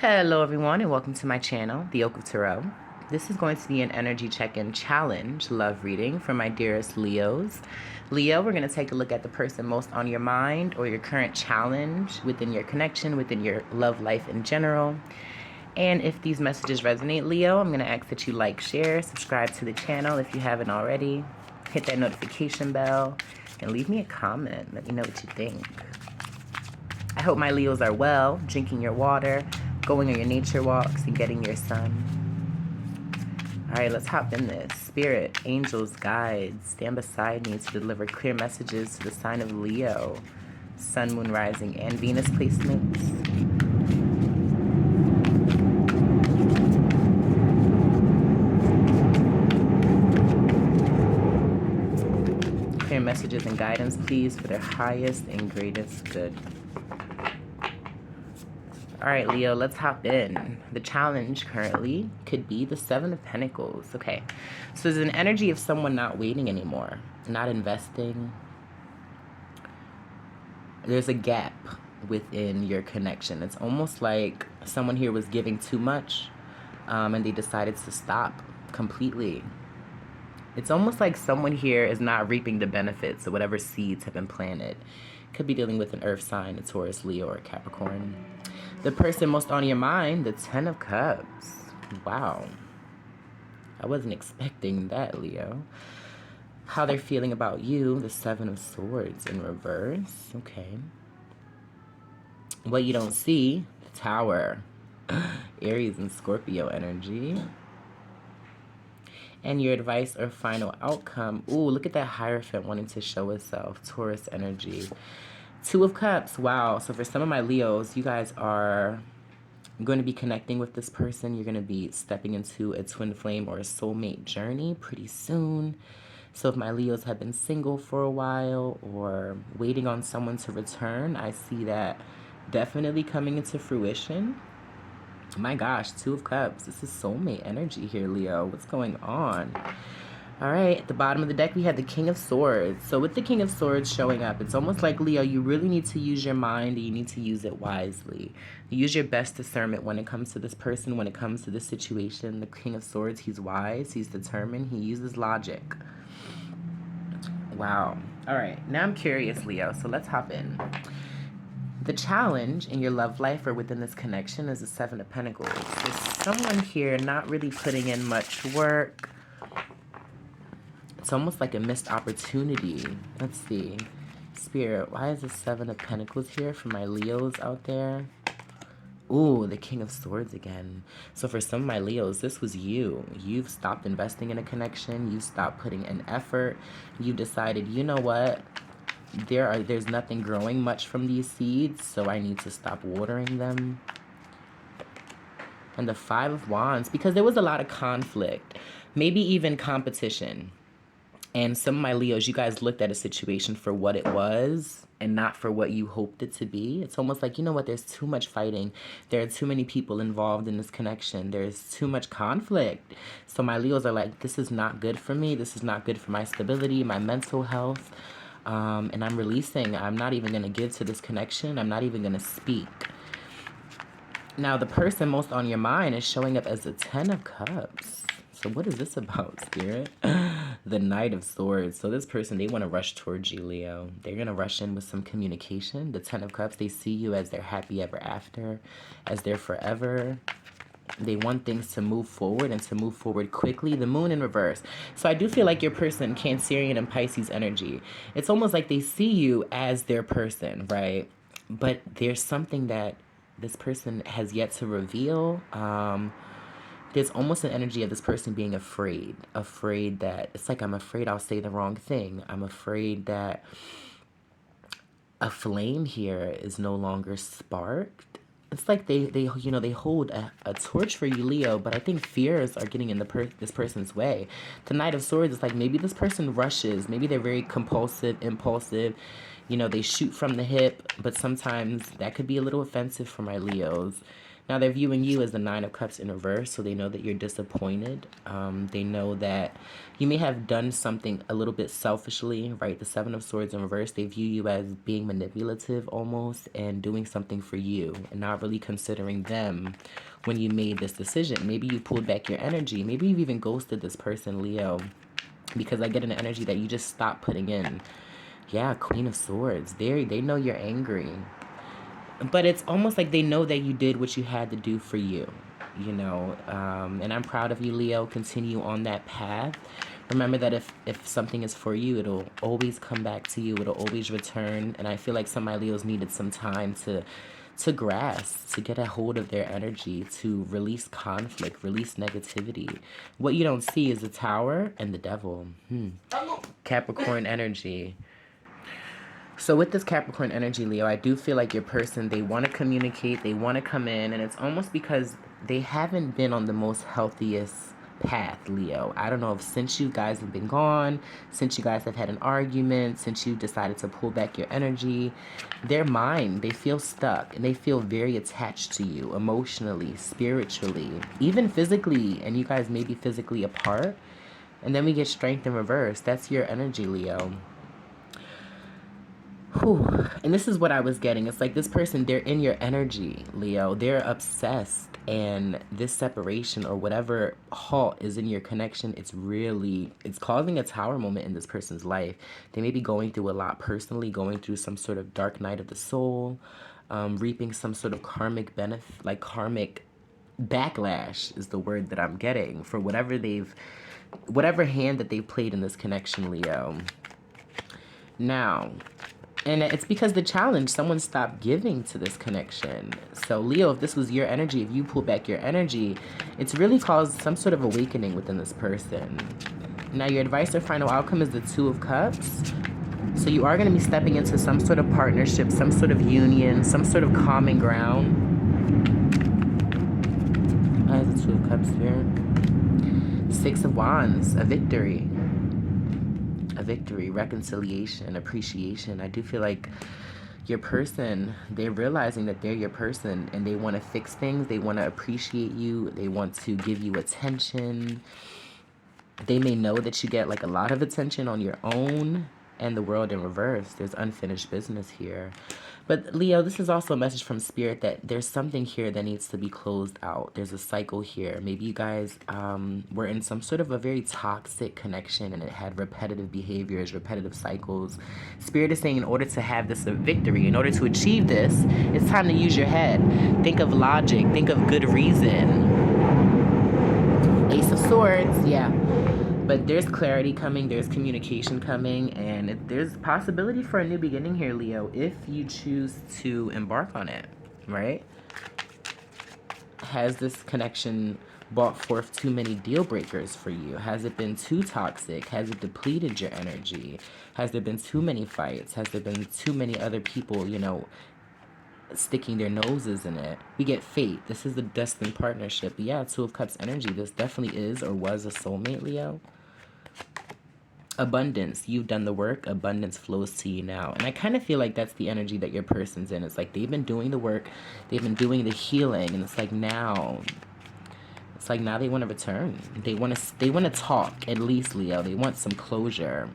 Hello everyone and welcome to my channel, The Oak of Tarot. This is going to be an energy check-in challenge love reading for my dearest Leos. Leo, we're going to take a look at the person most on your mind or your current challenge within your connection, within your love life in general. And if these messages resonate, Leo, I'm going to ask that you like, share, subscribe to the channel if you haven't already. Hit that notification bell and leave me a comment. Let me know what you think. I hope my Leos are well, drinking your water, going on your nature walks, and getting your sun. All right, let's hop in this. Spirit, angels, guides, stand beside me to deliver clear messages to the sign of Leo. Sun, moon, rising, and Venus placements. Clear messages and guidance, please, for their highest and greatest good. All right, Leo, let's hop in. The challenge currently could be the Seven of Pentacles. Okay, so there's an energy of someone not waiting anymore, not investing. There's a gap within your connection. It's almost like someone here was giving too much and they decided to stop completely. It's almost like someone here is not reaping the benefits of whatever seeds have been planted. Could be dealing with an earth sign, a Taurus, Leo, or Capricorn. The person most on your mind, the Ten of Cups. Wow. I wasn't expecting that, Leo. How they're feeling about you, the Seven of Swords in reverse. Okay. What you don't see, the Tower. Aries and Scorpio energy. And your advice or final outcome. Ooh, look at that Hierophant wanting to show itself. Taurus energy. Two of Cups. Wow. So for some of my Leos, you guys are going to be connecting with this person. You're going to be stepping into a twin flame or a soulmate journey pretty soon. So if my Leos have been single for a while or waiting on someone to return, I see that definitely coming into fruition. My gosh, Two of Cups. This is soulmate energy here, Leo. What's going on? All right, at the bottom of the deck, we have the King of Swords. So with the King of Swords showing up, it's almost like, Leo, you really need to use your mind and you need to use it wisely. Use your best discernment when it comes to this person, when it comes to this situation. The King of Swords, he's wise, he's determined, he uses logic. Wow. All right, now I'm curious, Leo, so let's hop in. The challenge in your love life or within this connection is the Seven of Pentacles. There's someone here not really putting in much work. It's almost like a missed opportunity. Let's see. Spirit, why is the Seven of Pentacles here for my Leos out there? Ooh, the King of Swords again. So for some of my Leos, this was you. You've stopped investing in a connection. You stopped putting in effort. You decided, you know what? There's nothing growing much from these seeds, so I need to stop watering them. And the Five of Wands, because there was a lot of conflict, maybe even competition. And some of my Leos, you guys looked at a situation for what it was and not for what you hoped it to be. It's almost like, you know what, there's too much fighting. There are too many people involved in this connection. There's too much conflict. So my Leos are like, this is not good for me. This is not good for my stability, my mental health. And I'm releasing. I'm not even going to give to this connection. I'm not even going to speak. Now, the person most on your mind is showing up as the Ten of Cups. So what is this about, Spirit? The Knight of Swords. So this person, they want to rush towards you, Leo. They're going to rush in with some communication. The Ten of Cups, they see you as their happy ever after, as their forever. They want things to move forward and to move forward quickly. The Moon in reverse. So I do feel like your person, Cancerian and Pisces energy, it's almost like they see you as their person, right? But there's something that this person has yet to reveal. There's almost an energy of this person being afraid that, it's like, I'm afraid I'll say the wrong thing. I'm afraid that a flame here is no longer sparked. It's like they hold a torch for you, Leo, but I think fears are getting in this person's way. The Knight of Swords is like, maybe this person rushes. Maybe they're very compulsive, impulsive. You know, they shoot from the hip, but sometimes that could be a little offensive for my Leos. Now they're viewing you as the Nine of Cups in reverse, so they know that you're disappointed. They know that you may have done something a little bit selfishly, right? The Seven of Swords in reverse, they view you as being manipulative almost and doing something for you and not really considering them when you made this decision. Maybe you pulled back your energy. Maybe you've even ghosted this person, Leo, because I get an energy that you just stopped putting in. Yeah, Queen of Swords. They know you're angry. But it's almost like they know that you did what you had to do for you, you know. And I'm proud of you, Leo. Continue on that path. Remember that if something is for you, it'll always come back to you. It'll always return. And I feel like some of my Leos needed some time to grasp, to get a hold of their energy, to release conflict, release negativity. What you don't see is the Tower and the Devil. Capricorn energy. So with this Capricorn energy, Leo, I do feel like your person, they want to communicate, they want to come in, and it's almost because they haven't been on the most healthiest path, Leo. I don't know if since you guys have been gone, since you guys have had an argument, since you decided to pull back your energy, their mind, they feel stuck, and they feel very attached to you emotionally, spiritually, even physically, and you guys may be physically apart. And then we get Strength in reverse. That's your energy, Leo. Whew. And this is what I was getting. It's like this person, they're in your energy, Leo. They're obsessed. And this separation or whatever halt is in your connection, it's causing a tower moment in this person's life. They may be going through a lot personally, going through some sort of dark night of the soul, reaping some sort of karmic benefit, like karmic backlash is the word that I'm getting for whatever hand that they've played in this connection, Leo. Now, and it's because the challenge, someone stopped giving to this connection. So Leo, if this was your energy, if you pull back your energy, it's really caused some sort of awakening within this person. Now your advice or final outcome is the Two of Cups. So you are going to be stepping into some sort of partnership, some sort of union, some sort of common ground. Why is the Two of Cups here? Six of Wands, a victory. A victory, reconciliation, appreciation. I do feel like your person, they're realizing that they're your person and they want to fix things. They want to appreciate you. They want to give you attention. They may know that you get like a lot of attention on your own, and the World in reverse. There's unfinished business here. But Leo, this is also a message from Spirit that there's something here that needs to be closed out. There's a cycle here. Maybe you guys were in some sort of a very toxic connection and it had repetitive behaviors, repetitive cycles. Spirit is saying in order to have this victory, in order to achieve this, it's time to use your head. Think of logic. Think of good reason. Ace of Swords, yeah. But there's clarity coming, there's communication coming, and there's possibility for a new beginning here, Leo, if you choose to embark on it, right? Has this connection brought forth too many deal breakers for you? Has it been too toxic? Has it depleted your energy? Has there been too many fights? Has there been too many other people, you know, sticking their noses in it? We get fate. This is the destined partnership. But yeah, Two of Cups energy. This definitely is or was a soulmate, Leo. Abundance. You've done the work. Abundance flows to you now. And I kind of feel like that's the energy that your person's in. It's like they've been doing the work. They've been doing the healing. And it's like now they want to return. They want to talk, at least, Leo. They want some closure.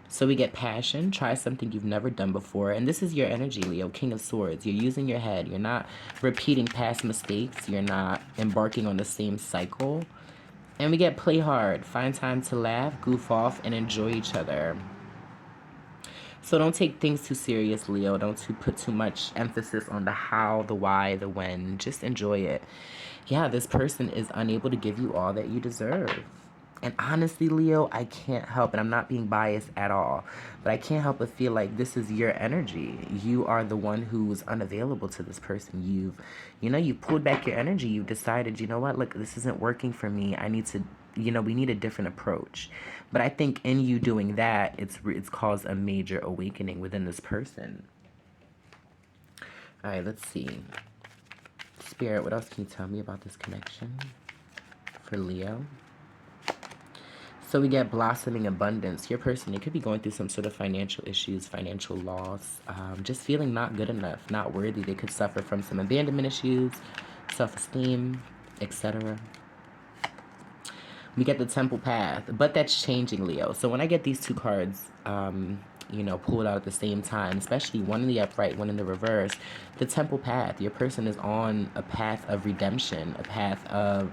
So we get passion. Try something you've never done before. And this is your energy, Leo. King of Swords. You're using your head. You're not repeating past mistakes. You're not embarking on the same cycle. And we get play hard. Find time to laugh, goof off, and enjoy each other. So don't take things too serious, Leo. Don't put too much emphasis on the how, the why, the when. Just enjoy it. Yeah, this person is unable to give you all that you deserve. And honestly, Leo, I can't help, and I'm not being biased at all, but I can't help but feel like this is your energy. You are the one who's unavailable to this person. You pulled back your energy. You've decided, you know what, look, this isn't working for me. I need to, we need a different approach. But I think in you doing that, it's caused a major awakening within this person. All right, let's see. Spirit, what else can you tell me about this connection for Leo? So we get blossoming abundance. Your person, they could be going through some sort of financial issues, financial loss, just feeling not good enough, not worthy. They could suffer from some abandonment issues, self-esteem, etc. We get the Temple Path, but that's changing, Leo. So when I get these two cards, pulled out at the same time, especially one in the upright, one in the reverse, the Temple Path, your person is on a path of redemption, a path of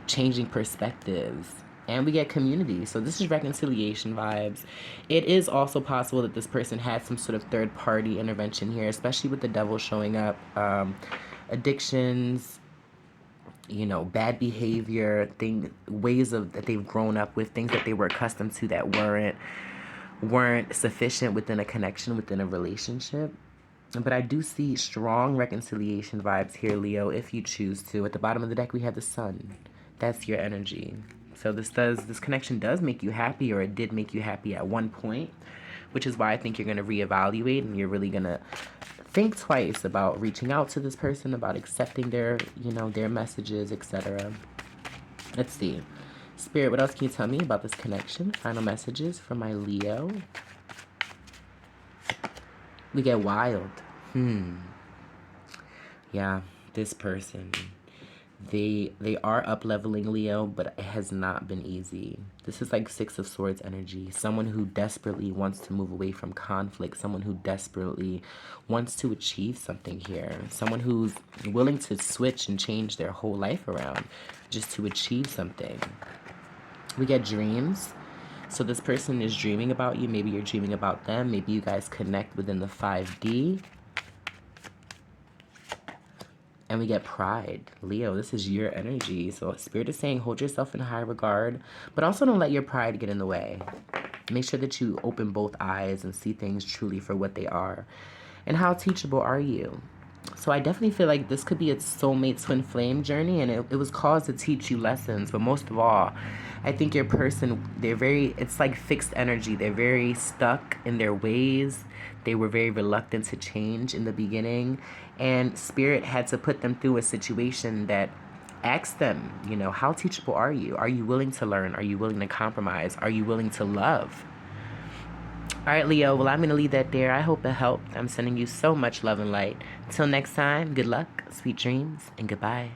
changing perspectives. And we get community. So this is reconciliation vibes. It is also possible that this person had some sort of third party intervention here, especially with the devil showing up. Addictions, bad behavior, ways of that they've grown up with, things that they were accustomed to that weren't sufficient within a connection, within a relationship. But I do see strong reconciliation vibes here, Leo, if you choose to. At the bottom of the deck, we have the Sun. That's your energy. So this connection does make you happy, or it did make you happy at one point, which is why I think you're going to reevaluate, and you're really going to think twice about reaching out to this person, about accepting their messages, etc. Let's see. Spirit, what else can you tell me about this connection? Final messages for my Leo. We get wild. Yeah, this person. They are up-leveling, Leo, but it has not been easy. This is like Six of Swords energy. Someone who desperately wants to move away from conflict. Someone who desperately wants to achieve something here. Someone who's willing to switch and change their whole life around just to achieve something. We get dreams. So this person is dreaming about you. Maybe you're dreaming about them. Maybe you guys connect within the 5D. And we get pride. Leo, this is your energy. So Spirit is saying hold yourself in high regard, but also don't let your pride get in the way. Make sure that you open both eyes and see things truly for what they are. And how teachable are you? So I definitely feel like this could be a soulmate twin flame journey, and it was caused to teach you lessons. But most of all, I think your person, it's like fixed energy. They're very stuck in their ways. They were very reluctant to change in the beginning. And Spirit had to put them through a situation that asked them, how teachable are you? Are you willing to learn? Are you willing to compromise? Are you willing to love? All right, Leo, well, I'm going to leave that there. I hope it helped. I'm sending you so much love and light. Till next time, good luck, sweet dreams, and goodbye.